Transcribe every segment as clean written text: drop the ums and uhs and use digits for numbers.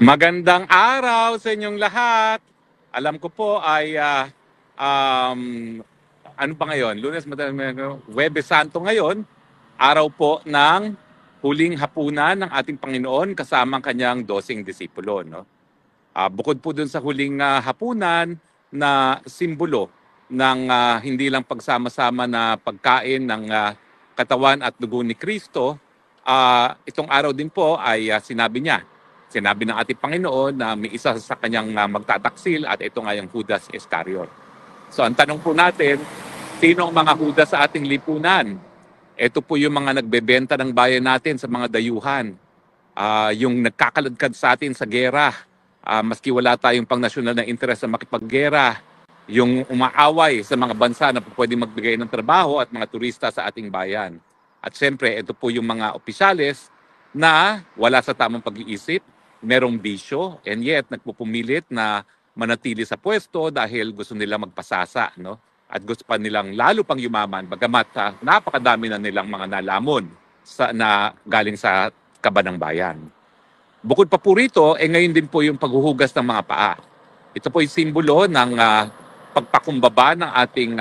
Magandang araw sa inyong lahat. Alam ko po ay ano pa ngayon? Lunes, Huwebes Santo ngayon, araw po ng huling hapunan ng ating Panginoon kasama ang kanyang 12 disipulo. No? Bukod po dun sa huling hapunan na simbolo ng hindi lang pagsama-sama na pagkain ng katawan at dugo ni Kristo, itong araw din po ay sinabi ng ating Panginoon na may isa sa kanyang magtataksil at ito nga yung Judas Iscariot. So ang tanong po natin, sino ang mga Judas sa ating lipunan? Ito po yung mga nagbebenta ng bayan natin sa mga dayuhan, yung nagkakaladkad sa atin sa gera, maski wala tayong pang-nasyonal na interes na makipaggera, yung umaaway sa mga bansa na pwede magbigay ng trabaho at mga turista sa ating bayan. At siyempre, ito po yung mga opisyales na wala sa tamang pag-iisip, merong bisyo, and yet nagpupumilit na manatili sa pwesto dahil gusto nila magpasasa, no? At gusto pa nilang lalo pang yumaman, bagamat napakadami na nilang mga nalamon na galing sa kaba ng bayan. Bukod pa po rito, ngayon din po yung paghuhugas ng mga paa. Ito po yung simbolo ng pagpakumbaba ng ating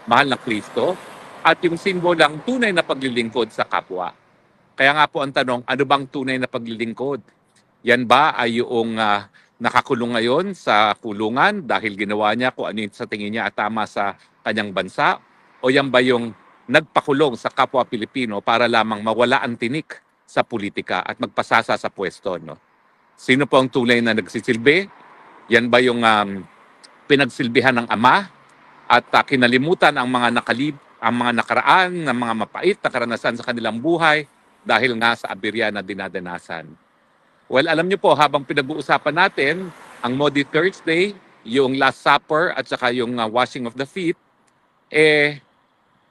mahal na Kristo at yung simbolo ng tunay na paglilingkod sa kapwa. Kaya nga po ang tanong, ano bang tunay na paglilingkod? Yan ba ay yung nakakulong ngayon sa kulungan dahil ginawa niya kung ano yung sa tingin niya at tama sa kanyang bansa? O yan ba yung nagpakulong sa kapwa Pilipino para lamang mawala ang tinik sa politika at magpasasa sa pwesto? No? Sino po ang tunay na nagsisilbi? Yan ba yung pinagsilbihan ng ama at kinalimutan ang mga nakaraan ng mga mapait na karanasan sa kanilang buhay dahil nga sa aberya na dinadanasan? Well, alam niyo po, habang pinag-uusapan natin ang Maundy Thursday, yung Last Supper at saka yung washing of the feet,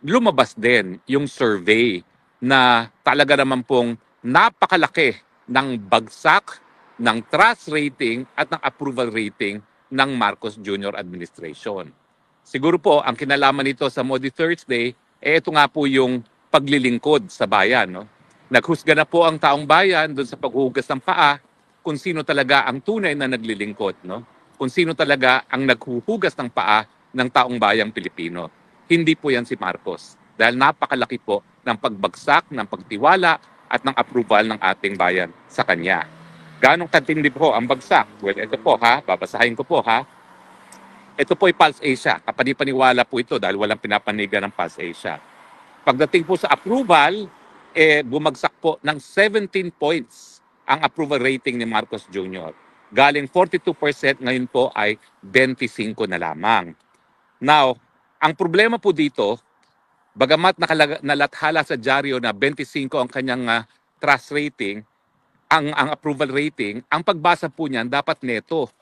lumabas din yung survey na talaga naman pong napakalaki ng bagsak ng trust rating at ng approval rating ng Marcos Jr. administration. Siguro po, ang kinalaman nito sa Maundy Thursday, ito nga po yung paglilingkod sa bayan. No? Naghusga na po ang taong bayan doon sa paghuhugas ng paa kung sino talaga ang tunay na naglilingkod. No? Kung sino talaga ang naghuhugas ng paa ng taong bayang Pilipino. Hindi po yan si Marcos. Dahil napakalaki po ng pagbagsak, ng pagtiwala at ng approval ng ating bayan sa kanya. Ganong katindi po ang bagsak? Well, ito po babasahin ko po Ito po ay Pulse Asia. Kapanipaniwala po ito dahil walang pinapanigan ng Pulse Asia. Pagdating po sa approval, bumagsak po ng 17 points ang approval rating ni Marcos Jr. Galing 42%, ngayon po ay 25 na lamang. Now, ang problema po dito, bagamat nalathala sa dyaryo na 25 ang kanyang trust rating, ang approval rating, ang pagbasa po niyan dapat neto.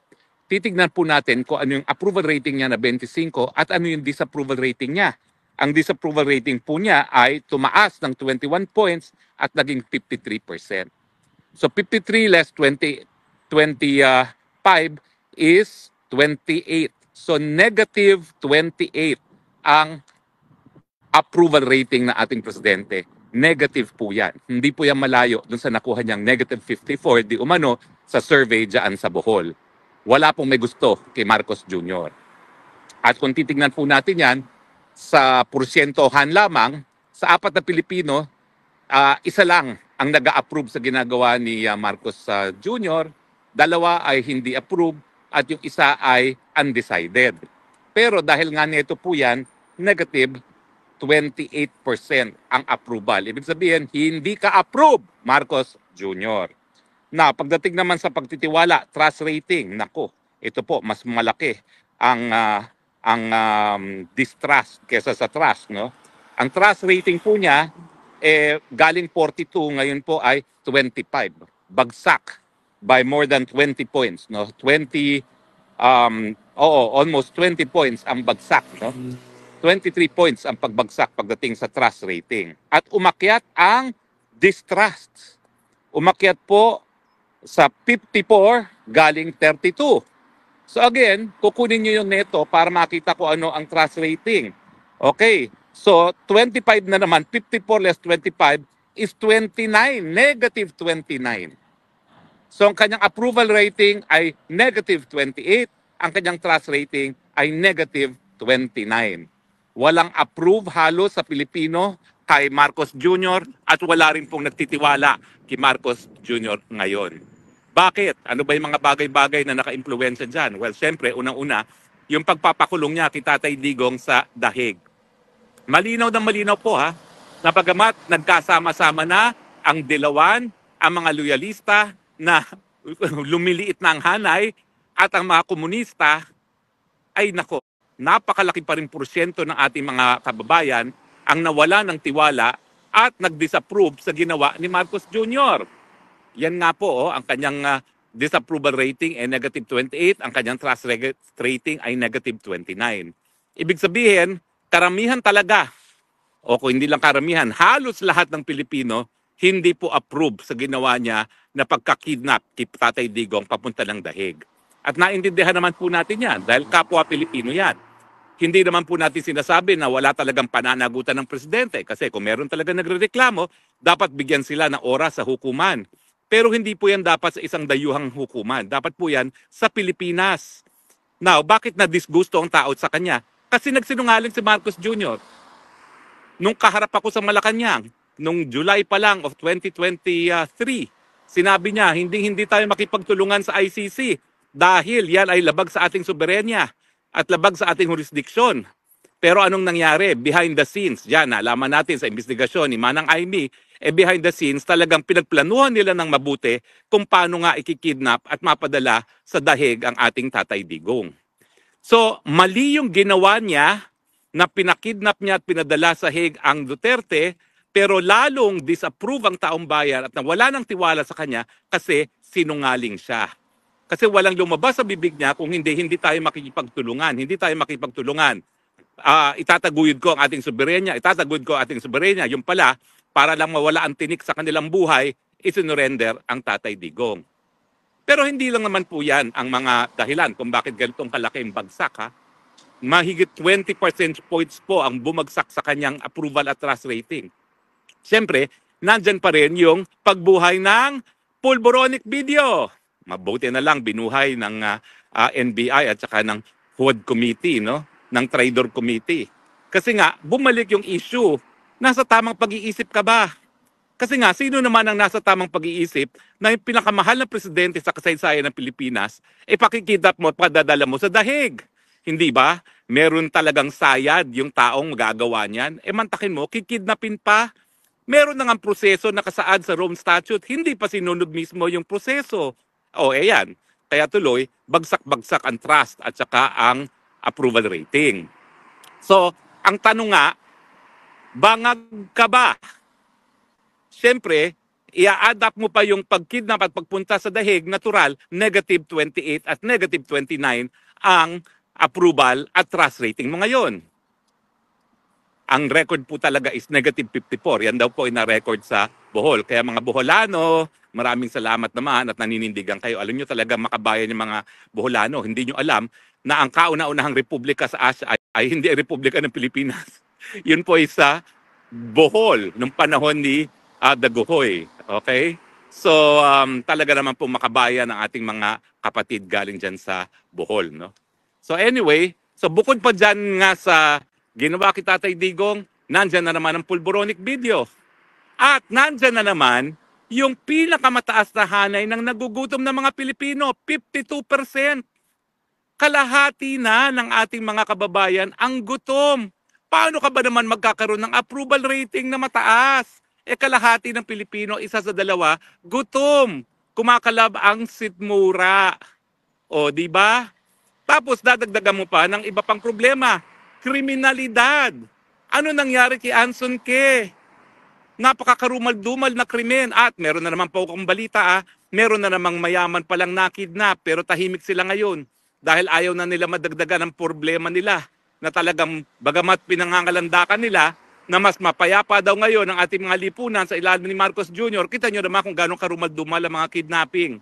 Titignan po natin kung ano yung approval rating niya na 25 at ano yung disapproval rating niya. Ang disapproval rating po niya ay tumaas ng 21 points at naging 53%. So 53 less 25 is 28. So negative 28 ang approval rating ng ating presidente. Negative po yan. Hindi po yan malayo dun sa nakuha niyang negative 54 di umano sa survey dyan sa Bohol. Wala pong may gusto kay Marcos Jr. At kung titingnan po natin yan, sa porsyentohan lamang, sa 4 na Pilipino, isa lang ang nag-a-approve sa ginagawa ni Marcos Jr., 2 ay hindi approve at yung isa ay undecided. Pero dahil nga nito po yan, negative 28% ang approval. Ibig sabihin, hindi ka approve, Marcos Jr. Na pagdating naman sa pagtitiwala, trust rating, nako, ito po mas malaki ang distrust kesa sa trust, no? Ang trust rating po niya galing 42, ngayon po ay 25. Bagsak by more than 20 points, no? Almost 20 points ang bagsak, no? 23 points ang pagbagsak pagdating sa trust rating. At umakyat ang distrust. Umakyat po sa 54 galing 32. So again, kukunin nyo yung neto para makita ko ano ang trust rating. Okay, so 25 na naman, 54 less 25 is 29, negative 29. So ang kanyang approval rating ay negative 28, ang kanyang trust rating ay negative 29. Walang approve halos sa Pilipino kay Marcos Jr. at wala rin pong nagtitiwala kay Marcos Jr. ngayon. Bakit? Ano ba yung mga bagay-bagay na naka-impluwensya dyan? Well, syempre, unang-una, yung pagpapakulong niya kay Tatay Digong sa dahig. Malinaw na malinaw po ha, na bagamat nagkasama-sama na ang dilawan, ang mga loyalista na lumiliit na ang hanay at ang mga komunista, ay nako, napakalaki pa rin porsyento ng ating mga kababayan ang nawala ng tiwala at nag-disapprove sa ginawa ni Marcos Jr. Yan nga po, ang kanyang disapproval rating ay negative 28, ang kanyang trust rating ay negative 29. Ibig sabihin, karamihan talaga, o kung hindi lang karamihan, halos lahat ng Pilipino hindi po approve sa ginawa niya na pagkakidnap kay Tatay Digong papunta ng dahig. At naintindihan naman po natin yan dahil kapwa Pilipino yan. Hindi naman po natin sinasabi na wala talagang pananagutan ng presidente kasi kung meron talaga nagrereklamo, dapat bigyan sila ng oras sa hukuman. Pero hindi po yan dapat sa isang dayuhang hukuman. Dapat po yan sa Pilipinas. Now, bakit na-disgusto ang tao sa kanya? Kasi nagsinungaling si Marcos Jr. Nung kaharap ako sa Malacanang, nung July pa lang of 2023, sinabi niya, hindi tayo makipagtulungan sa ICC dahil yan ay labag sa ating soberenya at labag sa ating jurisdiksyon. Pero anong nangyari? Behind the scenes, yan, naalaman natin sa investigasyon ni Manang Aimee, behind the scenes, talagang pinagplanuhan nila ng mabuti kung paano nga ikikidnap at mapadala sa dahig ang ating Tatay Digong. So, mali yung ginawa niya na pinakidnap niya at pinadala sa Hague ang Duterte, pero lalong disapprove ang taong bayan at nawala ng tiwala sa kanya kasi sinungaling siya. Kasi walang lumabas sa bibig niya kung hindi tayo makikipagtulungan. Hindi tayo makipagtulungan. Itataguyod ko ang ating soberenya, Yung pala, para lang mawala ang tinik sa kanilang buhay, isinurrender ang Tatay Digong. Pero hindi lang naman po yan ang mga dahilan kung bakit ganitong kalaking bagsak ha. Mahigit 20 percentage points po ang bumagsak sa kanyang approval at trust rating. Siyempre, nandyan pa rin yung pagbuhay ng pulboronic video. Mabuti na lang binuhay ng NBI at saka ng HOD committee, no? Ng Traidor Committee. Kasi nga, bumalik yung issue. Nasa tamang pag-iisip ka ba? Kasi nga, sino naman ang nasa tamang pag-iisip na yung pinakamahal na presidente sa kasaysayan ng Pilipinas, pakikidnap mo at padadala mo sa dahig? Hindi ba? Meron talagang sayad yung taong magagawa niyan. Mantakin mo, kikidnapin pa. Meron na nga proseso na nakasaad sa Rome Statute, hindi pa sinunod mismo yung proseso. Yan. Kaya tuloy, bagsak-bagsak ang trust at saka ang approval rating. So, ang tanong nga, bangag ka ba? Siyempre, i-adapt mo pa yung pagkidnap at pagpunta sa dahig, natural, negative 28 at negative 29 ang approval at trust rating mo ngayon. Ang record po talaga is negative 54. Yan daw po ay na-record sa Bohol. Kaya mga Boholano, maraming salamat naman at naninindigan kayo. Alam nyo talaga makabayan yung mga Boholano. Hindi nyo alam na ang kauna-unahang republika sa Asia ay hindi ay Republika ng Pilipinas. Yun po ay sa Bohol, nung panahon ni Daguhoy. Okay? So, talaga naman po makabayan ang ating mga kapatid galing dyan sa Bohol. No? So anyway, so bukod pa dyan nga sa ginawa kay Tatay Digong, nandyan na naman ang pulboronic video. At nandyan na naman yung pinakamataas na hanay ng nagugutom na mga Pilipino, 52%. Kalahati na ng ating mga kababayan ang gutom. Paano ka ba naman magkakaroon ng approval rating na mataas? Kalahati ng Pilipino, isa sa dalawa, gutom. Kumakalab ang sitmura. Di ba? Tapos dadagdagan mo pa ng iba pang problema. Kriminalidad. Ano nangyari kay Anson Ke? Napakakarumal-dumal na krimen. At meron na naman po akong balita meron na namang mayaman palang nakidnap pero tahimik sila ngayon dahil ayaw na nila madagdagan ang problema nila na talagang bagamat pinangangalandakan nila na mas mapayapa daw ngayon ang ating mga lipunan sa ilalim ni Marcos Jr. Kita nyo naman kung gano'ng karumal-dumal ang mga kidnapping.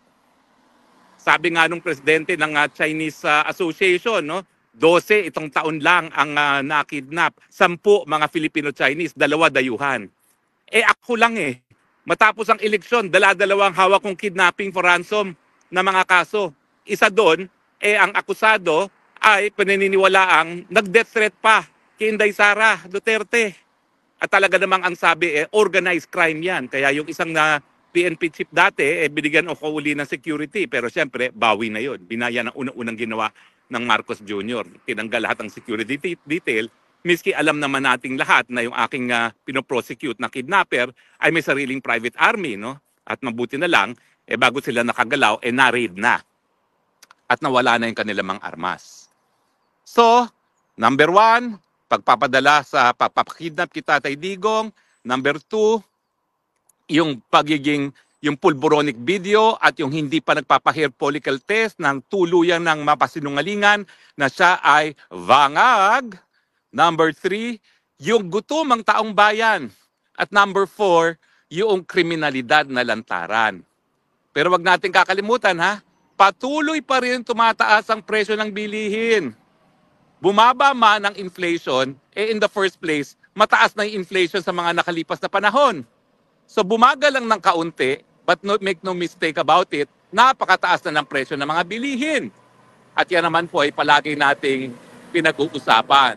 Sabi nga nung presidente ng Chinese Association, no, 12 itong taon lang ang nakidnap. 10 mga Filipino-Chinese, 2 dayuhan. Ako lang Matapos ang eleksyon, dala-dalawang hawak kong kidnapping for ransom na mga kaso. Isa doon, ang akusado ay paniniwalaang nag-death threat pa kay Inday Sara Duterte. At talaga namang ang sabi, organized crime yan. Kaya yung isang na PNP chief dati, binigyan o kauli ng security. Pero siyempre, bawi na yon. Binaya ng unang-unang ginawa ng Marcos Jr. Tinanggal lahat ng security detail. Miski alam naman nating lahat na yung aking pinoprosecute na kidnapper ay may sariling private army, no? At mabuti na lang, bago sila nakagalaw, na-raid na. At nawala na yung kanilang mga armas. So, number 1, pagpapadala sa papakidnap kita Tatay Digong. Number 2, yung pulboronic video at yung hindi pa nagpapa-hair follicle test ng tuluyan ng mapasinungalingan na siya ay vangag. Number 3, yung gutom ang taong bayan. At number 4, yung kriminalidad na lantaran. Pero wag natin kakalimutan patuloy pa rin tumataas ang presyo ng bilihin. Bumaba man ang inflation, in the first place, mataas na yung inflation sa mga nakalipas na panahon. So bumagal lang ng kaunti, but make no mistake about it, napakataas na ng presyo ng mga bilihin. At yan naman po ay palagi nating pinag-uusapan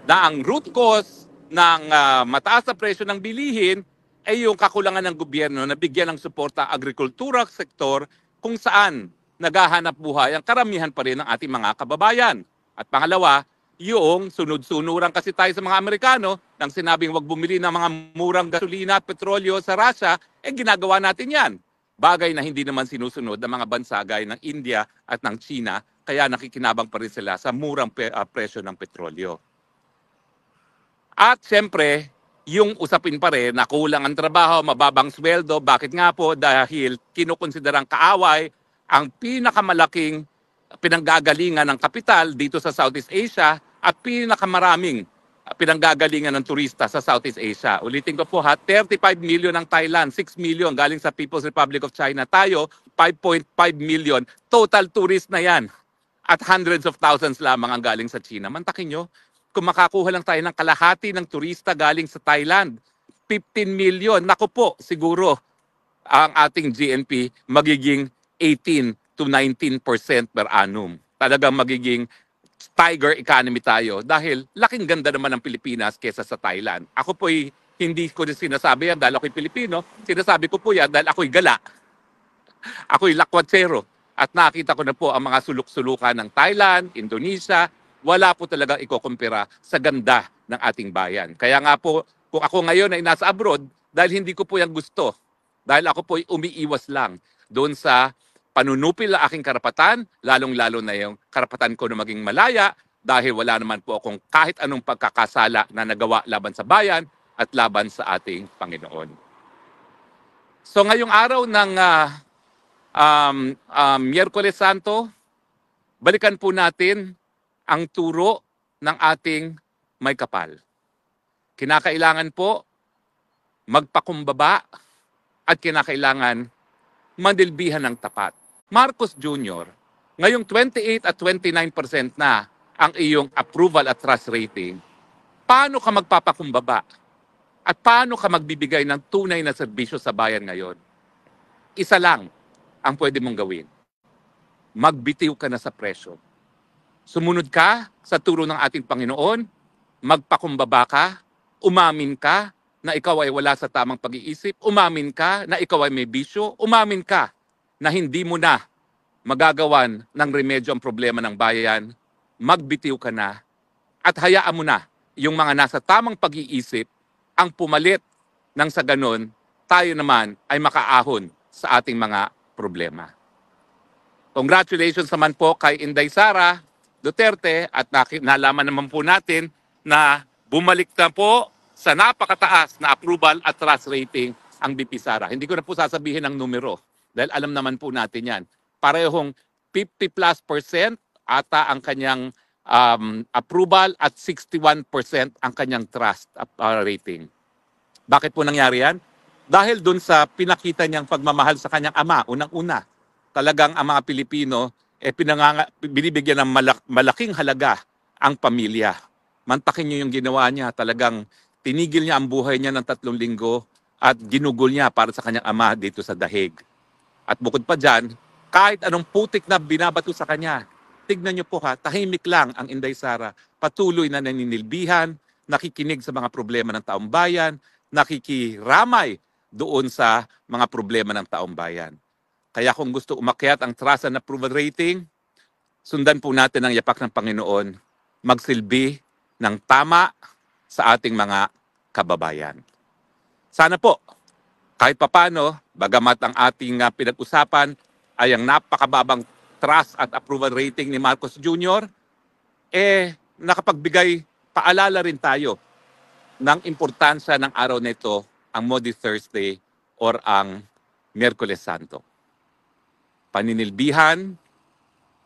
na ang root cause ng mataas na presyo ng bilihin ay yung kakulangan ng gobyerno na bigyan ng suporta ang agrikultura sektor kung saan naghahanap buhay ang karamihan pa rin ng ating mga kababayan. At pangalawa, yung sunod-sunuran kasi tayo sa mga Amerikano nang sinabing wag bumili ng mga murang gasolina at petrolyo sa Russia, ginagawa natin yan. Bagay na hindi naman sinusunod ng mga bansa gaya ng India at ng China, kaya nakikinabang pa rin sila sa murang presyo ng petrolyo. At siyempre, yung usapin pa rin na kulang ang trabaho, mababang sweldo. Bakit nga po? Dahil kinukonsiderang kaaway ang pinakamalaking pinanggagalingan ng kapital dito sa Southeast Asia at pinakamaraming pinanggagalingan ng turista sa Southeast Asia. Ulitin ko po 35 million ang Thailand, 6 million galing sa People's Republic of China. Tayo, 5.5 million. Total tourist na yan. At hundreds of thousands lamang ang galing sa China. Mantakin nyo, kung makakuha lang tayo ng kalahati ng turista galing sa Thailand, 15 million, naku po, siguro ang ating GNP magiging 18 to 19% per annum. Talagang magiging tiger economy tayo dahil laking ganda naman ng Pilipinas kesa sa Thailand. Ako po'y hindi ko sinasabi yan dahil ako'y Pilipino. Sinasabi ko po yan dahil ako'y gala. Ako'y lakwatsero. At nakita ko na po ang mga sulok-sulukan ng Thailand, Indonesia. Wala po talagang ikukumpira sa ganda ng ating bayan. Kaya nga po, kung ako ngayon ay nasa abroad, dahil hindi ko po yan gusto. Dahil ako po'y umiiwas lang doon sa panunupil na aking karapatan, lalong-lalo na yung karapatan ko na maging malaya dahil wala naman po akong kahit anong pagkakasala na nagawa laban sa bayan at laban sa ating Panginoon. So ngayong araw ng Miyerkules Santo, balikan po natin ang turo ng ating may kapal. Kinakailangan po magpakumbaba at kinakailangan mandilbihan ng tapat. Marcos Jr., ngayong 28 at 29% na ang iyong approval at trust rating, paano ka magpapakumbaba? At paano ka magbibigay ng tunay na serbisyo sa bayan ngayon? Isa lang ang pwede mong gawin. Magbitiw ka na sa presyo. Sumunod ka sa turo ng ating Panginoon, magpakumbaba ka, umamin ka na ikaw ay wala sa tamang pag-iisip, umamin ka na ikaw ay may bisyo, umamin ka na hindi mo na magagawan ng remedyo ang problema ng bayan, magbitiw ka na at hayaan mo na yung mga nasa tamang pag-iisip ang pumalit nang sa ganon, tayo naman ay makaahon sa ating mga problema. Congratulations naman po kay Inday Sara Duterte at nalaman naman po natin na bumalik na po sa napakataas na approval at trust rating ang BP Sara. Hindi ko na po sasabihin ang numero dahil alam naman po natin yan. Parehong 50+% ata ang kanyang approval at 61% ang kanyang trust rating. Bakit po nangyari yan? Dahil dun sa pinakita niyang pagmamahal sa kanyang ama, unang-una, talagang ang mga Pilipino binibigyan ng malaking halaga ang pamilya. Mantakin niyo yung ginawa niya, talagang tinigil niya ang buhay niya ng 3 linggo at ginugol niya para sa kanyang ama dito sa dahig. At bukod pa dyan, kahit anong putik na binabato sa kanya, tignan niyo po ha, tahimik lang ang Inday Sara. Patuloy na naninilbihan, nakikinig sa mga problema ng taong bayan, nakikiramay doon sa mga problema ng taong bayan. Kaya kung gusto umakyat ang trust and approval rating, sundan po natin ang yapak ng Panginoon, magsilbi ng tama sa ating mga kababayan. Sana po, kahit papano, bagamat ang ating pinag-usapan ay ang napakababang trust at approval rating ni Marcos Jr., nakapagbigay paalala rin tayo ng importansya ng araw na ito, ang Maundy Thursday or ang Miyerkules Santo. Paninilbihan,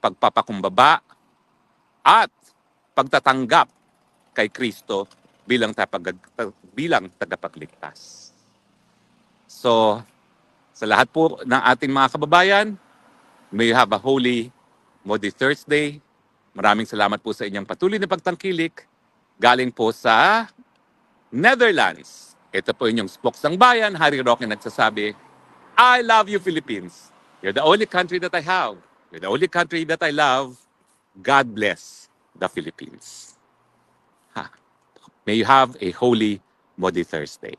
pagpapakumbaba, at pagtatanggap kay Kristo bilang tagapagligtas. So, sa lahat po ng ating mga kababayan, may you have a holy Maundy Thursday. Maraming salamat po sa inyong patuloy na pagtangkilik galing po sa Netherlands. Ito po inyong spokes ng bayan, Harry Roque nagsasabi, I love you, Philippines. You're the only country that I have. You're the only country that I love. God bless the Philippines. Ha. May you have a holy Maundy Thursday.